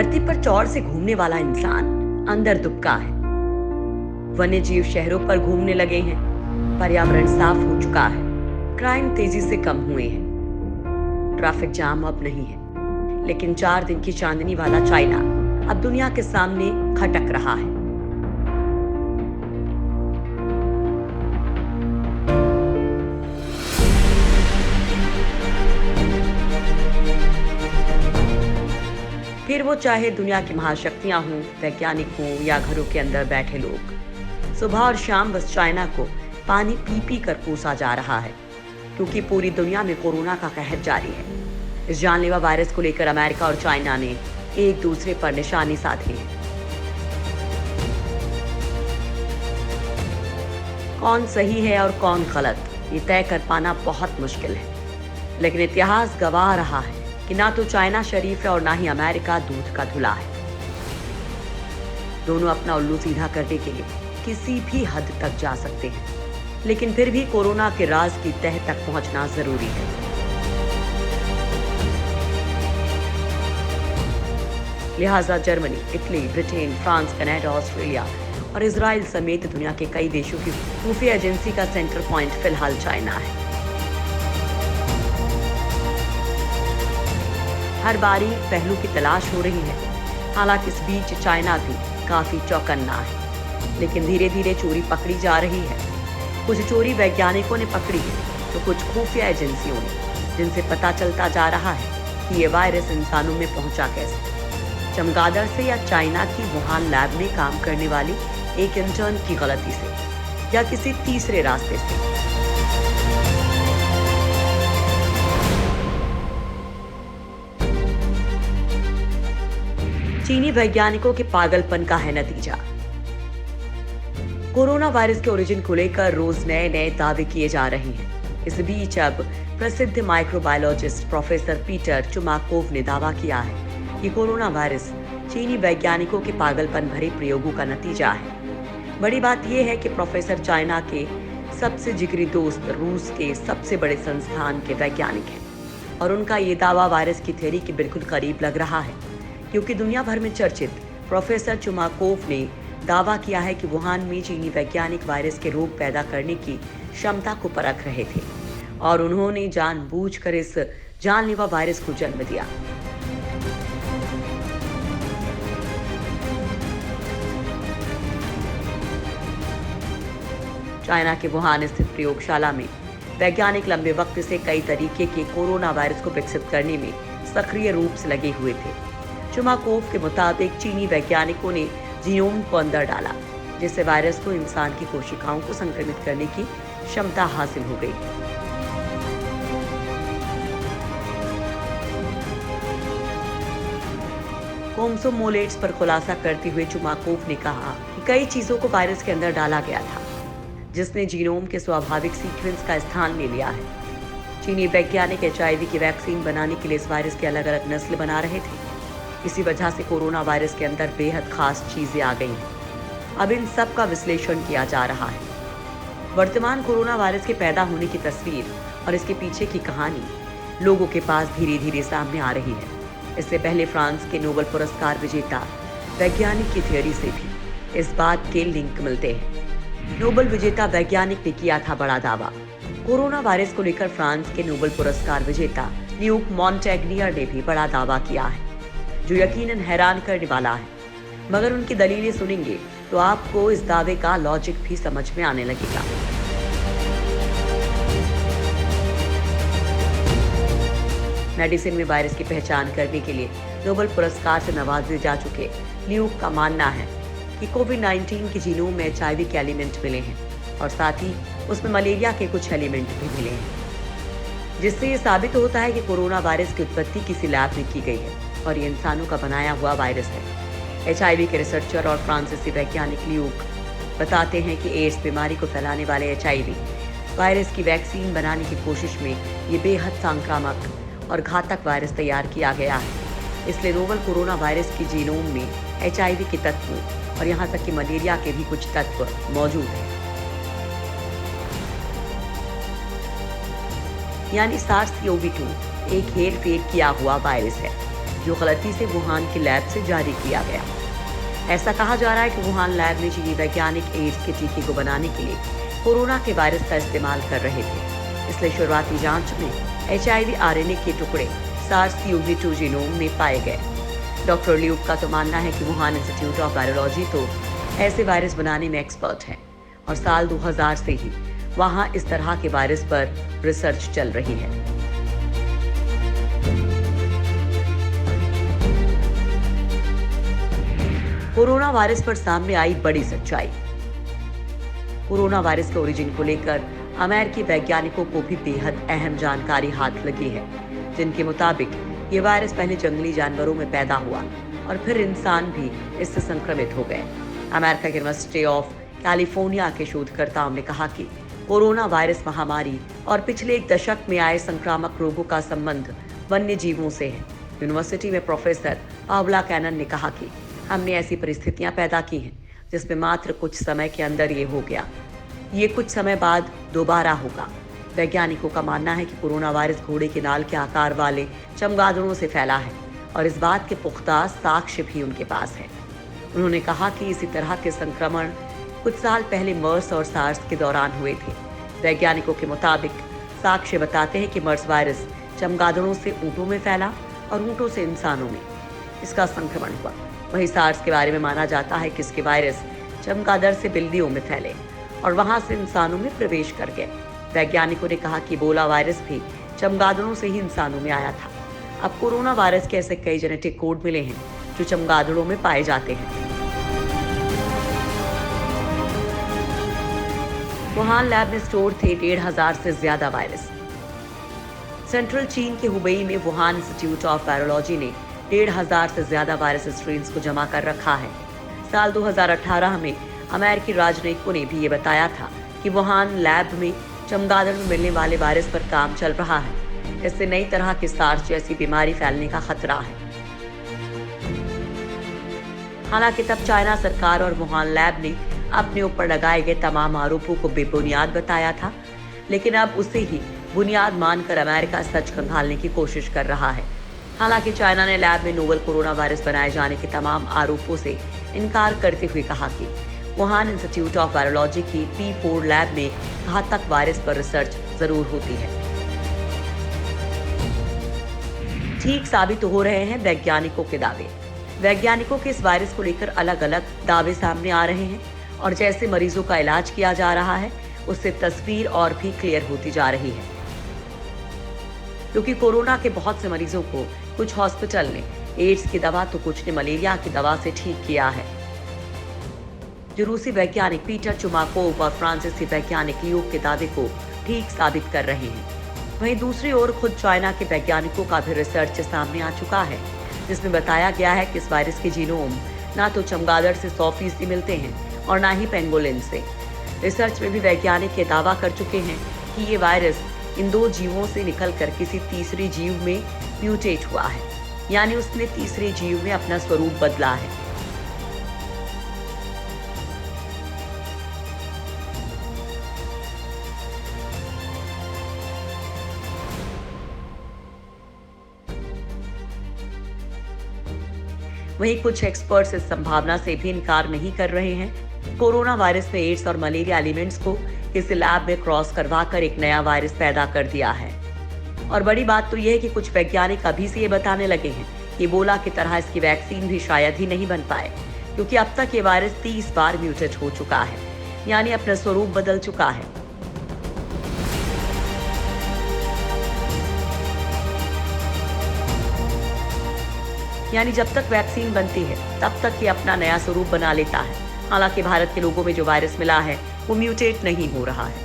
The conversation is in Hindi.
धरती पर चौड़ से घूमने वाला इंसान अंदर दुबका है। वन्य जीव शहरों पर घूमने लगे हैं, पर्यावरण साफ हो चुका है, क्राइम तेजी से कम हुए हैं, ट्रैफिक जाम अब नहीं है। लेकिन 4 दिन की चांदनी वाला चाइना अब दुनिया के सामने खटक रहा है। फिर वो चाहे दुनिया की महाशक्तियां हों, वैज्ञानिक हों या घरों के अंदर बैठे लोग, सुबह और शाम बस चाइना को पानी पी पी कर कोसा जा रहा है, क्योंकि पूरी दुनिया में कोरोना का कहर जारी है। इस जानलेवा वायरस को लेकर अमेरिका और चाइना ने एक दूसरे पर निशानी साधी है। कौन सही है और कौन गलत, ये तय कर पाना बहुत मुश्किल है। लेकिन इतिहास गवाह रहा है कि ना तो चाइना शरीफ है और ना ही अमेरिका दूध का धुला है। दोनों अपना उल्लू सीधा करने के लिए किसी भी हद तक जा सकते हैं, लेकिन फिर भी कोरोना के राज की तह तक पहुंचना जरूरी है। लिहाजा Germany, Italy, Britain, France, Canada, Australia और इजराइल समेत दुनिया के कई देशों की खुफिया एजेंसी का सेंटर पॉइंट फिलहाल चाइना है। हर बारी पहलू की तलाश हो रही है। हालांकि इस बीच चाइना भी काफी चौकन्ना है, लेकिन धीरे धीरे चोरी पकड़ी जा रही है। कुछ चोरी वैज्ञानिकों ने पकड़ी है, तो कुछ खुफिया एजेंसियों ने, जिनसे पता चलता जा रहा है कि ये वायरस इंसानों में पहुंचा कैसे। चमगादड़ से या चाइना की वुहान लैब में काम करने वाली एक इंटर्न की गलती से या किसी तीसरे रास्ते से। चीनी वैज्ञानिकों के पागलपन का है नतीजा। कोरोना वायरस के ओरिजिन को लेकर रोज नए नए दावे किए जा रहे हैं। इस बीच अब प्रसिद्ध माइक्रोबायोलॉजिस्ट प्रोफेसर पीटर चुमाकोव ने दावा किया है कि कोरोना वायरस चीनी वैज्ञानिकों के पागलपन भरे प्रयोगों का नतीजा है। बड़ी बात यह है कि प्रोफेसर चाइना के सबसे जिगरी दोस्त रूस के सबसे बड़े संस्थान के वैज्ञानिक हैं, और उनका ये दावा वायरस की थ्योरी के बिल्कुल करीब लग रहा है, क्योंकि दुनिया भर में चर्चित प्रोफेसर चुमाकोव ने दावा किया है कि वुहान में चीनी वैज्ञानिक वायरस के रोग पैदा करने की क्षमता को परख रहे थे और उन्होंने जानबूझकर इस जानलेवा वायरस को जन्म दिया। चाइना के वुहान स्थित प्रयोगशाला में वैज्ञानिक लंबे वक्त से कई तरीके के कोरोना वायरस को विकसित करने में सक्रिय रूप से लगे हुए थे। चुमाकोव के मुताबिक चीनी वैज्ञानिकों ने जीनोम को अंदर डाला, जिससे वायरस को इंसान की कोशिकाओं को संक्रमित करने की क्षमता हासिल हो गई। कोमसोमोलेट्स पर खुलासा करते हुए चुमाकोव ने कहा कि कई चीजों को वायरस के अंदर डाला गया था, जिसने जीनोम के स्वाभाविक सीक्वेंस का स्थान ले लिया है। चीनी वैज्ञानिक HIV की वैक्सीन बनाने के लिए इस वायरस की अलग अलग नस्ल बना रहे थे। इसी वजह से कोरोना वायरस के अंदर बेहद खास चीजें आ गई हैं। अब इन सब का विश्लेषण किया जा रहा है। वर्तमान कोरोना वायरस के पैदा होने की तस्वीर और इसके पीछे की कहानी लोगों के पास धीरे धीरे सामने आ रही है। इससे पहले फ्रांस के नोबेल पुरस्कार विजेता वैज्ञानिक की थ्योरी से भी इस बात के लिंक मिलते हैं। नोबेल विजेता वैज्ञानिक ने किया था बड़ा दावा। कोरोना वायरस को लेकर फ्रांस के नोबेल पुरस्कार विजेता ल्यूक मॉन्टेग्नियर ने भी बड़ा दावा किया है, जो यकीनन हैरान करने वाला है। मगर उनकी दलीलें सुनेंगे तो आपको इस दावे का लॉजिक भी समझ में आने लगेगा। मेडिसिन में वायरस की पहचान करने के लिए नोबेल पुरस्कार से नवाजे जा चुके ल्यूक का मानना है कि कोविड-19 के जीनोम में HIV के एलिमेंट मिले हैं और साथ ही उसमें मलेरिया के कुछ एलिमेंट भी मिले हैं, जिससे ये साबित होता है कि कोरोना वायरस की उत्पत्ति किसी लैब में की गई है और ये इंसानों का बनाया हुआ वायरस है। HIV के रिसर्चर और फ्रांसीसी वैज्ञानिक ल्यूक बताते हैं कि एड्स बीमारी को फैलाने वाले HIV वायरस की वैक्सीन बनाने की कोशिश में ये बेहद संक्रामक और घातक वायरस तैयार किया गया है। इसलिए नोवल कोरोना वायरस की जीनोम में HIV के तत्व और यहाँ तक कि मलेरिया के भी कुछ तत्व मौजूद हैं। यानी SARS-CoV-2 एक हेर फेर किया हुआ वायरस है, जो गलती से वुहान के लैब से जारी किया गया। ऐसा कहा जा रहा है कि वुहान लैब में चीनी वैज्ञानिक एड्स के टीके को बनाने के लिए कोरोना के वायरस का इस्तेमाल कर रहे थे। इसलिए शुरुआती जांच में HIV RNA के टुकड़े SARS-CoV-2 जीनोम में पाए गए। डॉक्टर ल्यूक का तो मानना है कि वुहान इंस्टीट्यूट ऑफ वायरोलॉजी तो ऐसे वायरस बनाने में एक्सपर्ट है और साल 2000 से ही वहां इस तरह के वायरस पर रिसर्च चल रही है। कोरोना वायरस पर सामने आई बड़ी सच्चाई। कोरोना वायरस के ओरिजिन को लेकर अमेरिकी वैज्ञानिकों को भी बेहद अहम जानकारी हाथ लगी है, जिनके मुताबिक ये वायरस पहले जंगली जानवरों में पैदा हुआ और फिर इंसान भी इससे संक्रमित हो गए। अमेरिका के यूनिवर्सिटी ऑफ कैलिफोर्निया के शोधकर्ताओं ने कहा कि कोरोना वायरस महामारी और पिछले 1 दशक में आए संक्रामक रोगों का संबंध वन्य जीवों से है। यूनिवर्सिटी में प्रोफेसर पावला कैनन ने कहा कि हमने ऐसी परिस्थितियां पैदा की हैं जिसमें मात्र कुछ समय के अंदर ये हो गया। ये कुछ समय बाद दोबारा होगा। वैज्ञानिकों का मानना है कि कोरोना वायरस घोड़े के नाल के आकार वाले चमगादड़ों से फैला है और इस बात के पुख्ता साक्ष्य भी उनके पास है। उन्होंने कहा कि इसी तरह के संक्रमण कुछ साल पहले मर्स और सार्स के दौरान हुए थे। वैज्ञानिकों के मुताबिक साक्ष्य बताते हैं कि मर्स वायरस चमगादड़ों से ऊंटों में फैला और ऊंटों से इंसानों में इसका संक्रमण हुआ। वहीं सार्स के बारे में माना जाता है कि इसके वायरस चमगादड़ से बिल्लियों में फैले और वहां से इंसानों में प्रवेश कर गए। वैज्ञानिकों ने कहा कि इबोला वायरस भी चमगादड़ों से ही इंसानों में आया था। अब कोरोना वायरस के ऐसे कई जेनेटिक कोड मिले हैं जो चमगादड़ों में पाए जाते हैं। वुहान लैब में स्टोर थे 1500 से ज्यादा वायरस। सेंट्रल चीन के हुबेई में वुहान इंस्टीट्यूट ऑफ वायरोलॉजी ने 1500 से ज्यादा वायरस स्ट्रेन्स को जमा कर रखा है। साल 2018 में अमेरिकी राजनयिकों ने भी ये बताया था कि वुहान लैब में चमगादड़ में मिलने वाले वायरस पर काम चल रहा है। इससे नई तरह की सार्स जैसी बीमारी फैलने का खतरा है। हालांकि तब चाइना सरकार और वुहान लैब ने अपने ऊपर लगाए गए तमाम आरोपों को बेबुनियाद बताया था, लेकिन अब उसे ही बुनियाद मानकर अमेरिका सच खंगालने की कोशिश कर रहा है। हालांकि चाइना ने लैब में नोवल कोरोना वायरस बनाए जाने के तमाम आरोपों से इनकार करते हुए कहा कि वुहान इंस्टीट्यूट ऑफ वायरोलॉजी की P4 लैब में घातक वायरस पर रिसर्च जरूर होती है। ठीक साबित हो रहे हैं वैज्ञानिकों के दावे। वैज्ञानिकों के इस वायरस को लेकर अलग अलग दावे सामने आ रहे हैं और जैसे मरीजों का इलाज किया जा रहा है उससे तस्वीर और भी क्लियर होती जा रही है, क्योंकि कोरोना के बहुत से मरीजों को कुछ हॉस्पिटल ने एड्स की दवा तो कुछ ने मलेरिया की दवा से ठीक किया है, जो रूसी वैज्ञानिक पीटर चुमाकोव और फ्रांसीसी वैज्ञानिक ल्यूक के दावे को ठीक साबित कर रहे हैं। वहीं दूसरी ओर खुद चाइना के वैज्ञानिकों का भी रिसर्च सामने आ चुका है, जिसमें बताया गया है कि इस वायरस के जीनोम ना तो चमगादड़ से 100% मिलते हैं और ना ही पेंगोलिन से। रिसर्च में भी वैज्ञानिक ये दावा कर चुके हैं कि ये वायरस इन 2 जीवों से निकलकर किसी तीसरे जीव में म्यूटेट हुआ है, यानी उसने तीसरे जीव में अपना स्वरूप बदला है। वहीं कुछ एक्सपर्ट्स इस संभावना से भी इनकार नहीं कर रहे हैं। कोरोना वायरस ने एड्स और मलेरिया एलिमेंट्स को किसी लैब में क्रॉस करवाकर एक नया वायरस पैदा कर दिया है। और बड़ी बात तो यह है कि कुछ वैज्ञानिक अभी से ये बताने लगे हैं कि इबोला की तरह इसकी वैक्सीन भी शायद ही नहीं बन पाए, क्योंकि अब तक ये वायरस 30 बार म्यूटेट हो चुका है, यानी अपना स्वरूप बदल चुका है। यानी जब तक वैक्सीन बनती है तब तक ये अपना नया स्वरूप बना लेता है। हालांकि भारत के लोगों में जो वायरस मिला है वो म्यूटेट नहीं हो रहा है।